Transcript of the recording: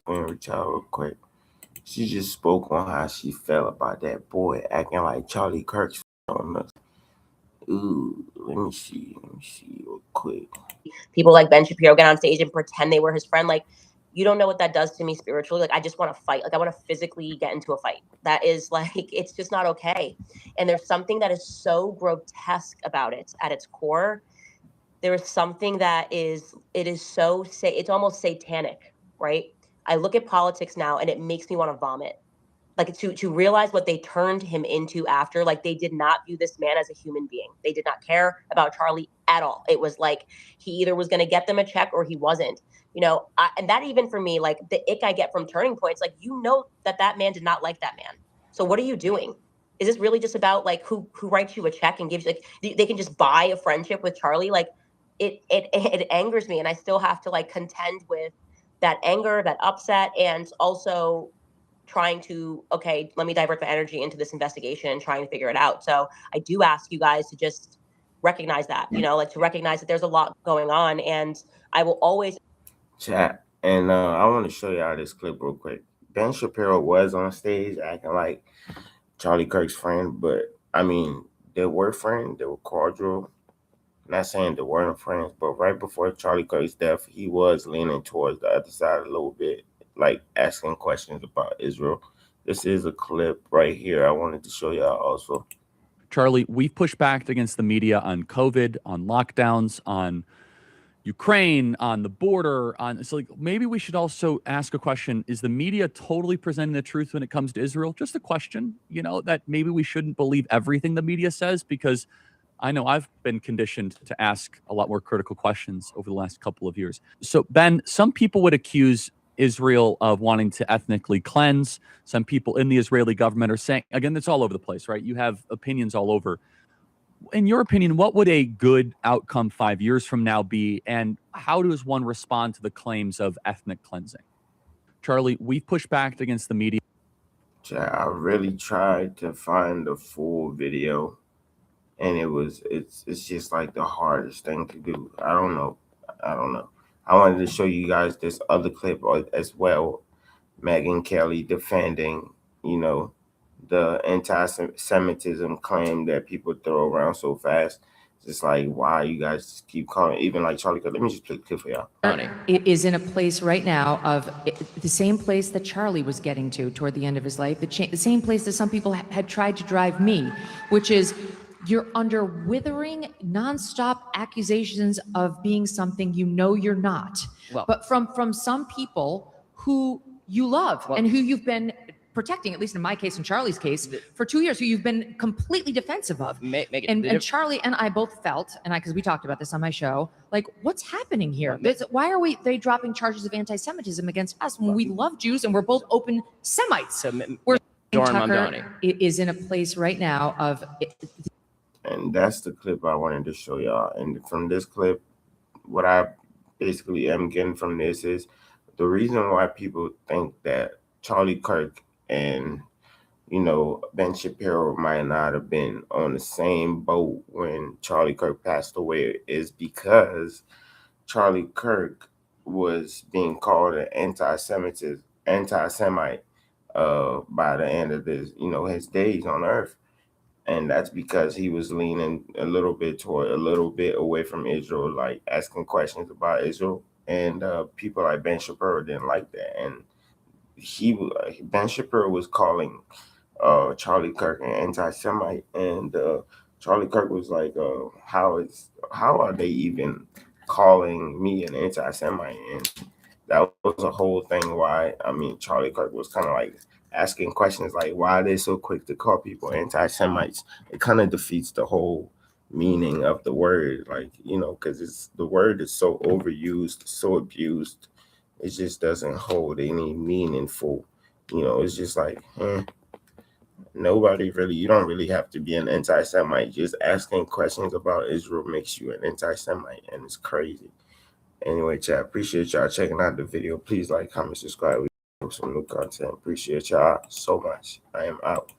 with y'all real quick. She just spoke on how she felt about that boy acting like Charlie Kirk's on us. Ooh, let me see real quick. People like Ben Shapiro get on stage and pretend they were his friend. Like, you don't know what that does to me spiritually. Like, I just want to fight. Like, I want to physically get into a fight. That is like, it's just not okay. And there's something that is so grotesque about it at its core. There is something that is, it is so, it's almost satanic, right? I look at politics now and it makes me want to vomit. Like, to realize what they turned him into after, like, they did not view this man as a human being. They did not care about Charlie at all. It was like he either was going to get them a check or he wasn't, you know. And that, even for me, like, the ick I get from turning points, like, you know, that man did not like that man. So what are you doing? Is this really just about like who writes you a check and gives, like, they can just buy a friendship with Charlie? Like, it angers me, and I still have to like contend with that anger, that upset, and also trying to, okay, let me divert the energy into this investigation and trying to figure it out. So I do ask you guys to just recognize that, you know, like, to recognize that there's a lot going on, and I will always Chat. And I want to show y'all this clip real quick. Ben Shapiro was on stage acting like Charlie Kirk's friend, but I mean, they were friends, they were cordial. Not saying they weren't friends, but right before Charlie Kirk's death, he was leaning towards the other side a little bit, like asking questions about Israel. This is a clip right here I wanted to show y'all also. Charlie, we've pushed back against the media on COVID, on lockdowns, on Ukraine, on the border, on, so like, maybe we should also ask a question. Is the media totally presenting the truth when it comes to Israel? Just a question, you know, that maybe we shouldn't believe everything the media says, because I know I've been conditioned to ask a lot more critical questions over the last couple of years. So, Ben, some people would accuse Israel of wanting to ethnically cleanse. Some people in the Israeli government are saying, again, it's all over the place, right? You have opinions all over. In your opinion, what would a good outcome 5 years from now be? And how does one respond to the claims of ethnic cleansing? Charlie, we've pushed back against the media. I really tried to find the full video, and it's just like the hardest thing to do. I don't know. I wanted to show you guys this other clip as well. Megyn Kelly defending, you know, the anti-Semitism claim that people throw around so fast. It's just like, why you guys just keep calling, even like Charlie Kirk. Let me just play the clip for y'all. It is in a place right now of the same place that Charlie was getting to toward the end of his life, the same place that some people had tried to drive me, which is, you're under withering, nonstop accusations of being something you know you're not. Well, but from some people who you love, and who you've been protecting, at least in my case and Charlie's case, for 2 years, who you've been completely defensive of. And Charlie and I both felt, and because we talked about this on my show, like, what's happening here? Why are they dropping charges of anti-Semitism against us when we love Jews and we're both open Semites? So Tucker is in a place right now of... And that's the clip I wanted to show y'all. And from this clip, what I basically am getting from this is the reason why people think that Charlie Kirk and, you know, Ben Shapiro might not have been on the same boat when Charlie Kirk passed away is because Charlie Kirk was being called an anti-Semite by the end of this, you know, his days on earth. And that's because he was leaning a little bit away from Israel, like asking questions about Israel. And people like Ben Shapiro didn't like that. And Ben Shapiro was calling Charlie Kirk an anti-Semite. And Charlie Kirk was like, how are they even calling me an anti-Semite? And that was a whole thing why, I mean, Charlie Kirk was kind of like asking questions like, why are they so quick to call people anti-Semites? It kind of defeats the whole meaning of the word, like, you know, because the word is so overused, so abused, it just doesn't hold any meaningful, you know, it's just like, nobody really, you don't really have to be an anti-Semite. Just asking questions about Israel makes you an anti-Semite, and it's crazy. Anyway, chat, appreciate y'all checking out the video. Please like, comment, subscribe. We some new content. Appreciate y'all so much. I am out.